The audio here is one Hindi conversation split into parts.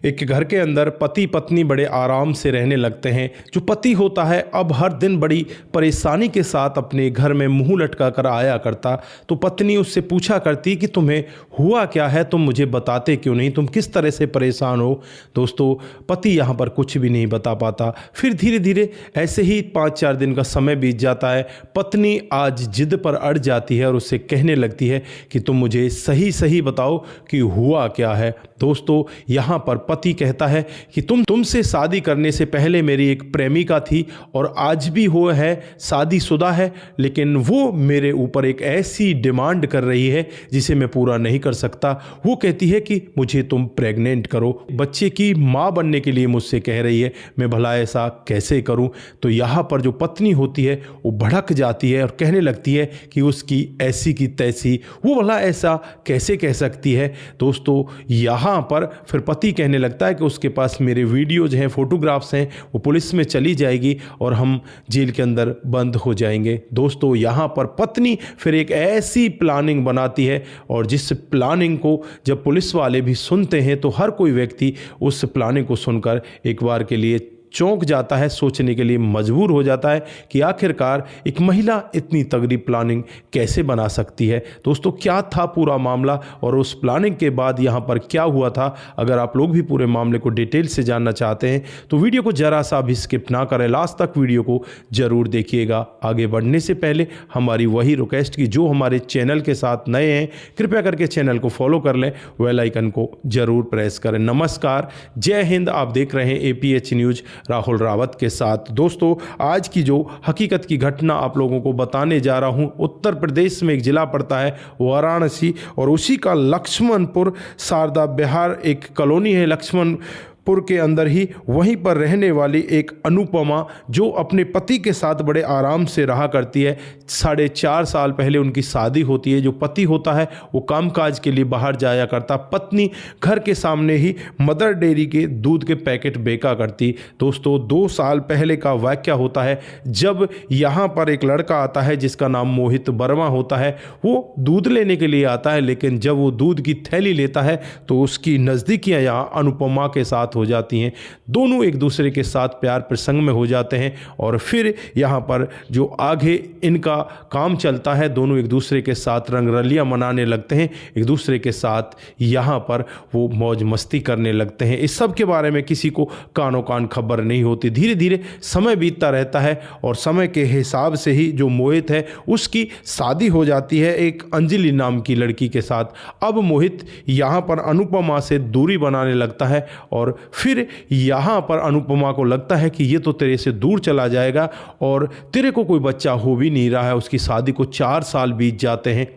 एक घर के अंदर पति पत्नी बड़े आराम से रहने लगते हैं। जो पति होता है अब हर दिन बड़ी परेशानी के साथ अपने घर में मुंह लटका कर आया करता, तो पत्नी उससे पूछा करती कि तुम्हें हुआ क्या है, तुम मुझे बताते क्यों नहीं, तुम किस तरह से परेशान हो। दोस्तों, पति यहाँ पर कुछ भी नहीं बता पाता। फिर धीरे धीरे ऐसे ही 5-4 दिन का समय बीत जाता है। पत्नी आज जिद पर अड़ जाती है और उससे कहने लगती है कि तुम मुझे सही सही बताओ कि हुआ क्या है। दोस्तों, यहाँ पर पति कहता है कि तुमसे शादी करने से पहले मेरी एक प्रेमिका थी और आज भी वो है, शादीशुदा है, लेकिन वो मेरे ऊपर एक ऐसी डिमांड कर रही है जिसे मैं पूरा नहीं कर सकता। वो कहती है कि मुझे तुम प्रेग्नेंट करो, बच्चे की माँ बनने के लिए मुझसे कह रही है। मैं भला ऐसा कैसे करूं? तो यहाँ पर जो पत्नी होती है वो भड़क जाती है और कहने लगती है कि उसकी ऐसी की तैसी, वो भला ऐसा कैसे कह सकती है। दोस्तों, यहाँ पर फिर पति कहने लगता है कि उसके पास मेरे वीडियोज हैं, फोटोग्राफ्स हैं, वो पुलिस में चली जाएगी और हम जेल के अंदर बंद हो जाएंगे। दोस्तों, यहाँ पर पत्नी फिर एक ऐसी प्लानिंग बनाती है और जिस प्लानिंग को जब पुलिस वाले भी सुनते हैं तो हर कोई व्यक्ति उस प्लानिंग को सुनकर एक बार के लिए चौंक जाता है, सोचने के लिए मजबूर हो जाता है कि आखिरकार एक महिला इतनी तगड़ी प्लानिंग कैसे बना सकती है। दोस्तों, क्या था पूरा मामला और उस प्लानिंग के बाद यहाँ पर क्या हुआ था, अगर आप लोग भी पूरे मामले को डिटेल से जानना चाहते हैं तो वीडियो को जरा सा भी स्किप ना करें, लास्ट तक वीडियो को जरूर देखिएगा। आगे बढ़ने से पहले हमारी वही रिक्वेस्ट की जो हमारे चैनल के साथ नए हैं, कृपया करके चैनल को फॉलो कर लें, बेल आइकन को जरूर प्रेस करें। नमस्कार, जय हिंद। आप देख रहे हैं APH न्यूज राहुल रावत के साथ। दोस्तों, आज की जो हकीकत की घटना आप लोगों को बताने जा रहा हूं, उत्तर प्रदेश में एक जिला पड़ता है वाराणसी और उसी का लक्ष्मणपुर शारदा बिहार एक कॉलोनी है लक्ष्मणपुर के अंदर ही, वहीं पर रहने वाली एक अनुपमा जो अपने पति के साथ बड़े आराम से रहा करती है। 4.5 साल पहले उनकी शादी होती है। जो पति होता है वो कामकाज के लिए बाहर जाया करता, पत्नी घर के सामने ही मदर डेयरी के दूध के पैकेट बेचा करती। दोस्तों, 2 साल पहले का वाक्य होता है जब यहाँ पर एक लड़का आता है जिसका नाम मोहित वर्मा होता है। वो दूध लेने के लिए आता है, लेकिन जब वो दूध की थैली लेता है तो उसकी नज़दीकियाँ यहाँ अनुपमा के साथ हो जाती हैं। दोनों एक दूसरे के साथ प्यार प्रसंग में हो जाते हैं और फिर यहाँ पर जो आगे इनका काम चलता है, दोनों एक दूसरे के साथ रंगरलियाँ मनाने लगते हैं, एक दूसरे के साथ यहाँ पर वो मौज मस्ती करने लगते हैं। इस सब के बारे में किसी को कानो कान खबर नहीं होती। धीरे धीरे समय बीतता रहता है और समय के हिसाब से ही जो मोहित है उसकी शादी हो जाती है एक अंजलि नाम की लड़की के साथ। अब मोहित यहाँ पर अनुपमा से दूरी बनाने लगता है और फिर यहाँ पर अनुपमा को लगता है कि ये तो तेरे से दूर चला जाएगा और तेरे को कोई बच्चा हो भी नहीं रहा है। उसकी शादी को 4 साल बीत जाते हैं।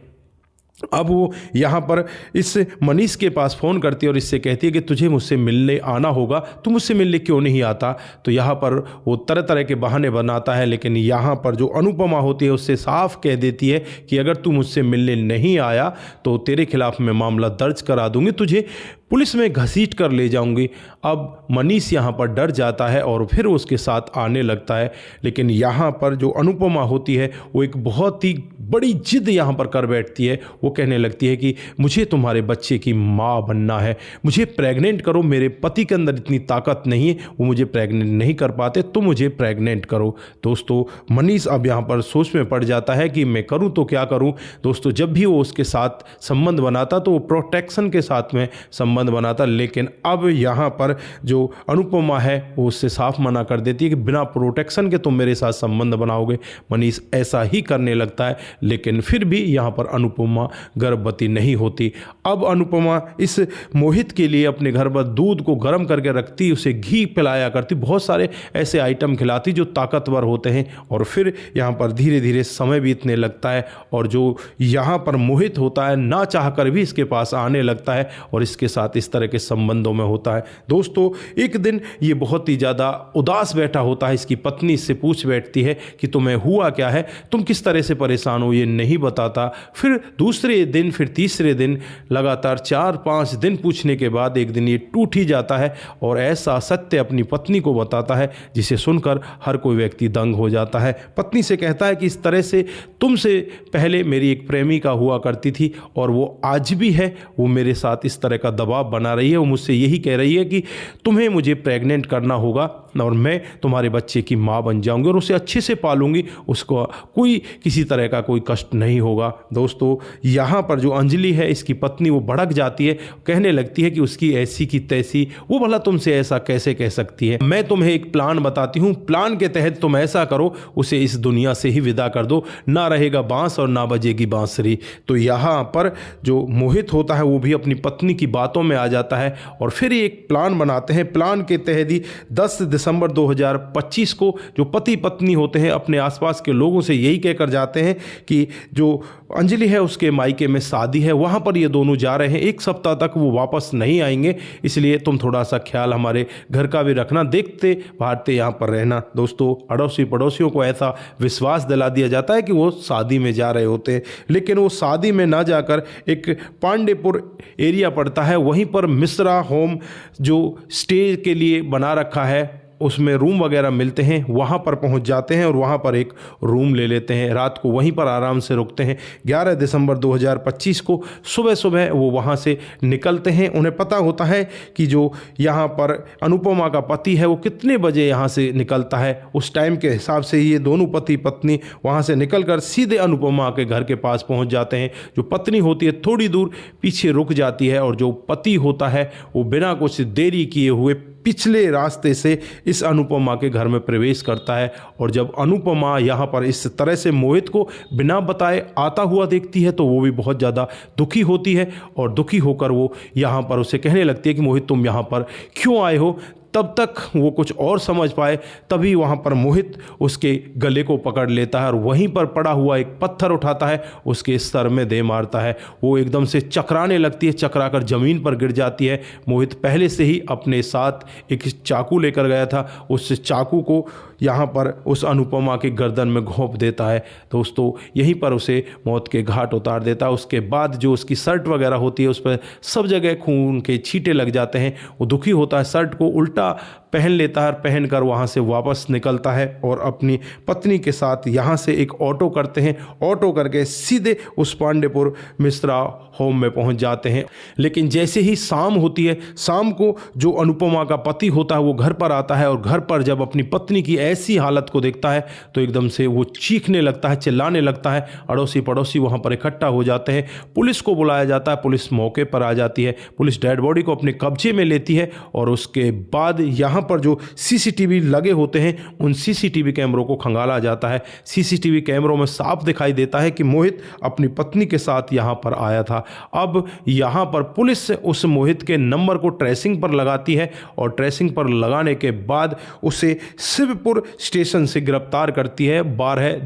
अब वो यहाँ पर इस मनीष के पास फ़ोन करती है और इससे कहती है कि तुझे मुझसे मिलने आना होगा, तू मुझसे मिलने क्यों नहीं आता। तो यहाँ पर वो तरह तरह के बहाने बनाता है, लेकिन यहाँ पर जो अनुपमा होती है उससे साफ कह देती है कि अगर तू मुझसे मिलने नहीं आया तो तेरे खिलाफ़ मैं मामला दर्ज करा दूँगी, तुझे पुलिस में घसीट कर ले जाऊंगी। अब मनीष यहाँ पर डर जाता है और फिर उसके साथ आने लगता है, लेकिन यहाँ पर जो अनुपमा होती है वो एक बहुत ही बड़ी जिद यहाँ पर कर बैठती है। वो कहने लगती है कि मुझे तुम्हारे बच्चे की माँ बनना है, मुझे प्रेग्नेंट करो, मेरे पति के अंदर इतनी ताकत नहीं है, वो मुझे प्रेग्नेंट नहीं कर पाते, तुम मुझे प्रेग्नेंट करो। दोस्तों, मनीष अब यहाँ पर सोच में पड़ जाता है कि मैं करूँ तो क्या करूँ। दोस्तों, जब भी वो उसके साथ संबंध बनाता तो वो प्रोटेक्शन के साथ में संबंध बनाता, लेकिन अब यहाँ पर जो अनुपमा है वो उससे साफ मना कर देती है कि बिना प्रोटेक्शन के तुम मेरे साथ संबंध बनाओगे। मनीष ऐसा ही करने लगता है, लेकिन फिर भी यहाँ पर अनुपमा गर्भवती नहीं होती। अब अनुपमा इस मोहित के लिए अपने घर पर दूध को गर्म करके रखती, उसे घी पिलाया करती, बहुत सारे ऐसे आइटम खिलाती जो ताकतवर होते हैं। और फिर यहाँ पर धीरे धीरे समय बीतने लगता है और जो यहाँ पर मोहित होता है ना चाह कर भी इसके पास आने लगता है और इसके साथ इस तरह के संबंधों में होता है। दोस्तों, एक दिन ये बहुत ही ज़्यादा उदास बैठा होता है। इसकी पत्नी इससे पूछ बैठती है कि तुम्हें हुआ क्या है, तुम किस तरह से परेशान हो, ये नहीं बताता। फिर दूसरे दिन, फिर तीसरे दिन, लगातार 4-5 दिन पूछने के बाद एक दिन ये टूट ही जाता है और ऐसा सत्य अपनी पत्नी को बताता है जिसे सुनकर हर कोई व्यक्ति दंग हो जाता है। पत्नी से कहता है कि इस तरह से तुमसे पहले मेरी एक प्रेमिका हुआ करती थी और वो आज भी है, वो मेरे साथ इस तरह का दबाव दबाव बना रही है। वो मुझसे यही कह रही है कि तुम्हें मुझे प्रेग्नेंट करना होगा और मैं तुम्हारे बच्चे की माँ बन जाऊंगी और उसे अच्छे से पालूंगी, उसको कोई किसी तरह का कोई कष्ट नहीं होगा। दोस्तों, यहाँ पर जो अंजलि है, इसकी पत्नी, वो भड़क जाती है, कहने लगती है कि उसकी ऐसी की तैसी, वो भला तुमसे ऐसा कैसे कह सकती है। मैं तुम्हें एक प्लान बताती हूँ, प्लान के तहत तुम ऐसा करो, उसे इस दुनिया से ही विदा कर दो, ना रहेगा बांस और ना बजेगी बांसुरी। तो यहाँ पर जो मोहित होता है वो भी अपनी पत्नी की बातों में आ जाता है और फिर एक प्लान बनाते हैं। प्लान के तहत ही 10 दिसंबर 2025 को जो पति पत्नी होते हैं अपने आसपास के लोगों से यही कहकर जाते हैं कि जो अंजलि है उसके मायके में शादी है, वहाँ पर ये दोनों जा रहे हैं, 1 सप्ताह तक वो वापस नहीं आएंगे, इसलिए तुम थोड़ा सा ख्याल हमारे घर का भी रखना, देखते भागते यहाँ पर रहना। दोस्तों, अड़ोसी पड़ोसियों को ऐसा विश्वास दिला दिया जाता है कि वो शादी में जा रहे होते हैं, लेकिन वो शादी में ना जाकर एक पांडेपुर एरिया पड़ता है, वहीं पर मिश्रा होम जो स्टे के लिए बना रखा है, उसमें रूम वगैरह मिलते हैं, वहाँ पर पहुँच जाते हैं और वहाँ पर एक रूम ले लेते हैं, रात को वहीं पर आराम से रुकते हैं। 11 दिसंबर 2025 को सुबह सुबह वो वहाँ से निकलते हैं। उन्हें पता होता है कि जो यहाँ पर अनुपमा का पति है वो कितने बजे यहाँ से निकलता है, उस टाइम के हिसाब से ये दोनों पति पत्नी वहाँ से निकलकर सीधे अनुपमा के घर के पास पहुँच जाते हैं। जो पत्नी होती है थोड़ी दूर पीछे रुक जाती है और जो पति होता है वो बिना कुछ देरी किए हुए पिछले रास्ते से इस अनुपमा के घर में प्रवेश करता है। और जब अनुपमा यहाँ पर इस तरह से मोहित को बिना बताए आता हुआ देखती है तो वो भी बहुत ज़्यादा दुखी होती है और दुखी होकर वो यहाँ पर उसे कहने लगती है कि मोहित, तुम यहाँ पर क्यों आए हो। तब तक वो कुछ और समझ पाए, तभी वहाँ पर मोहित उसके गले को पकड़ लेता है और वहीं पर पड़ा हुआ एक पत्थर उठाता है, उसके सर में दे मारता है। वो एकदम से चकराने लगती है, चकराकर ज़मीन पर गिर जाती है। मोहित पहले से ही अपने साथ एक चाकू लेकर गया था, उस चाकू को यहाँ पर उस अनुपमा के गर्दन में घोंप देता है। दोस्तों, यहीं पर उसे मौत के घाट उतार देता है। उसके बाद जो उसकी शर्ट वगैरह होती है उस पर सब जगह खून के छींटे लग जाते हैं। वो दुखी होता है, शर्ट को उल्टा पहन लेता है, पहनकर वहाँ से वापस निकलता है और अपनी पत्नी के साथ यहाँ से एक ऑटो करते हैं। ऑटो करके सीधे उस पांडेपुर मिश्रा होम में पहुँच जाते हैं। लेकिन जैसे ही शाम होती है, शाम को जो अनुपमा का पति होता है वो घर पर आता है और घर पर जब अपनी पत्नी की ऐसी हालत को देखता है तो एकदम से वो चीखने लगता है, चिल्लाने लगता है। अड़ोसी पड़ोसी वहाँ पर इकट्ठा हो जाते हैं, पुलिस को बुलाया जाता है, पुलिस मौके पर आ जाती है, पुलिस डेड बॉडी को अपने कब्जे में लेती है और उसके बाद यहाँ पर जो सीसीटीवी लगे होते हैं उन सीसीटीवी कैमरों को खंगाला जाता है। सीसीटीवी कैमरों में साफ दिखाई देता है कि मोहित अपनी पत्नी के साथ यहाँ पर आया था। अब यहाँ पर पुलिस उस मोहित के नंबर को ट्रेसिंग पर लगाती है और ट्रेसिंग पर लगाने के बाद उसे शिवपुर स्टेशन से गिरफ्तार करती है। 12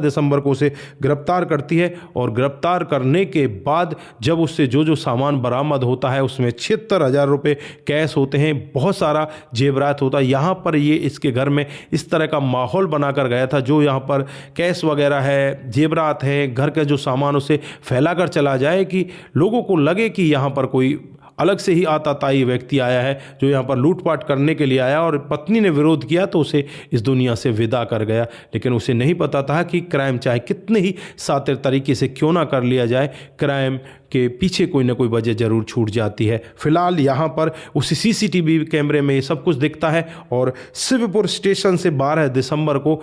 दिसंबर को उसे गिरफ्तार करती है और गिरफ्तार करने के बाद जब उससे जो सामान बरामद होता है उसमें 76,000 रुपये कैश होते हैं, बहुत सारा जेवरात होता है। यहाँ पर ये इसके घर में इस तरह का माहौल बनाकर गया था, जो यहाँ पर कैश वगैरह है, जेवरात है, घर का जो सामान उसे फैलाकर चला जाए कि लोगों को लगे कि यहाँ पर कोई अलग से ही आताताई व्यक्ति आया है जो यहाँ पर लूटपाट करने के लिए आया। और पत्नी ने विरोध किया तो उसे इस दुनिया से विदा कर गया। लेकिन उसे नहीं पता था कि क्राइम चाहे कितने ही सातिर तरीके से क्यों ना कर लिया जाए, क्राइम के पीछे कोई ना कोई वजह जरूर छूट जाती है। फिलहाल यहाँ पर उसी सीसीटीवी कैमरे में ये सब कुछ दिखता है और शिवपुर स्टेशन से 12 दिसंबर को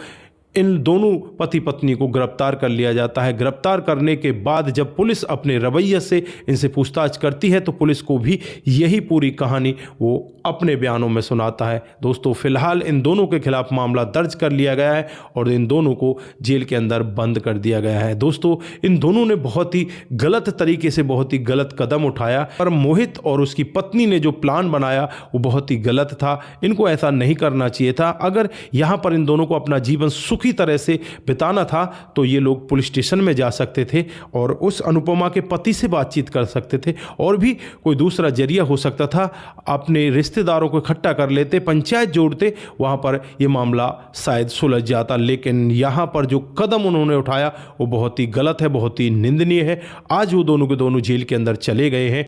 इन दोनों पति पत्नी को गिरफ्तार कर लिया जाता है। गिरफ्तार करने के बाद जब पुलिस अपने रवैये से इनसे पूछताछ करती है तो पुलिस को भी यही पूरी कहानी वो अपने बयानों में सुनाता है। दोस्तों, फिलहाल इन दोनों के खिलाफ मामला दर्ज कर लिया गया है और इन दोनों को जेल के अंदर बंद कर दिया गया है। दोस्तों, इन दोनों ने बहुत ही गलत तरीके से बहुत ही गलत कदम उठाया, पर मोहित और उसकी पत्नी ने जो प्लान बनाया वो बहुत ही गलत था। इनको ऐसा नहीं करना चाहिए था। अगर यहाँ पर इन दोनों को अपना जीवन सुखी तरह से बिताना था तो ये लोग पुलिस स्टेशन में जा सकते थे और उस अनुपमा के पति से बातचीत कर सकते थे और भी कोई दूसरा जरिया हो सकता था। अपने रिश्तेदारों को इकट्ठा कर लेते, पंचायत जोड़ते, वहां पर यह मामला शायद सुलझ जाता। लेकिन यहां पर जो कदम उन्होंने उठाया वो बहुत ही गलत है, बहुत ही निंदनीय है। आज वो दोनों के दोनों जेल के अंदर चले गए हैं।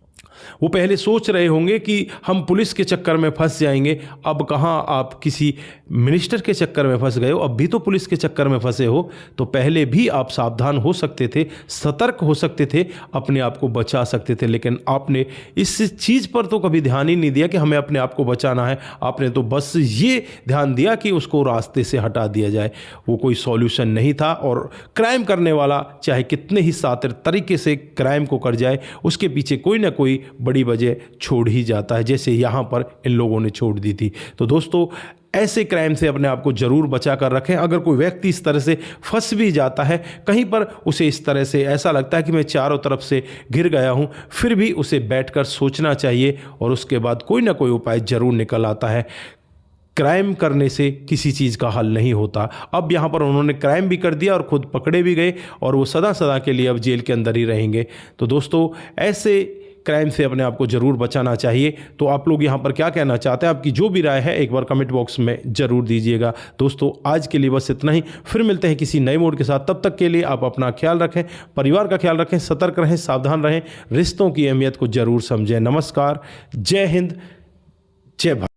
वो पहले सोच रहे होंगे कि हम पुलिस के चक्कर में फंस जाएंगे। अब कहाँ आप किसी मिनिस्टर के चक्कर में फंस गए हो, अब भी तो पुलिस के चक्कर में फंसे हो। तो पहले भी आप सावधान हो सकते थे, सतर्क हो सकते थे, अपने आप को बचा सकते थे। लेकिन आपने इस चीज़ पर तो कभी ध्यान ही नहीं दिया कि हमें अपने आप को बचाना है। आपने तो बस ये ध्यान दिया कि उसको रास्ते से हटा दिया जाए। वो कोई सॉल्यूशन नहीं था। और क्राइम करने वाला चाहे कितने ही शातिर तरीके से क्राइम को कर जाए, उसके पीछे कोई ना कोई बड़ी वजह छोड़ ही जाता है, जैसे यहाँ पर इन लोगों ने छोड़ दी थी। तो दोस्तों, ऐसे क्राइम से अपने आप को जरूर बचा कर रखें। अगर कोई व्यक्ति इस तरह से फंस भी जाता है कहीं पर, उसे इस तरह से ऐसा लगता है कि मैं चारों तरफ से घिर गया हूं, फिर भी उसे बैठकर सोचना चाहिए और उसके बाद कोई ना कोई उपाय जरूर निकल आता है। क्राइम करने से किसी चीज़ का हल नहीं होता। अब यहाँ पर उन्होंने क्राइम भी कर दिया और खुद पकड़े भी गए और वो सदा सदा के लिए अब जेल के अंदर ही रहेंगे। तो दोस्तों, ऐसे क्राइम से अपने आप को जरूर बचाना चाहिए। तो आप लोग यहाँ पर क्या कहना चाहते हैं, आपकी जो भी राय है एक बार कमेंट बॉक्स में जरूर दीजिएगा। दोस्तों, आज के लिए बस इतना ही। फिर मिलते हैं किसी नए मोड के साथ। तब तक के लिए आप अपना ख्याल रखें, परिवार का ख्याल रखें, सतर्क रहें, सावधान रहें, रिश्तों की अहमियत को जरूर समझें। नमस्कार, जय हिंद, जय भारत।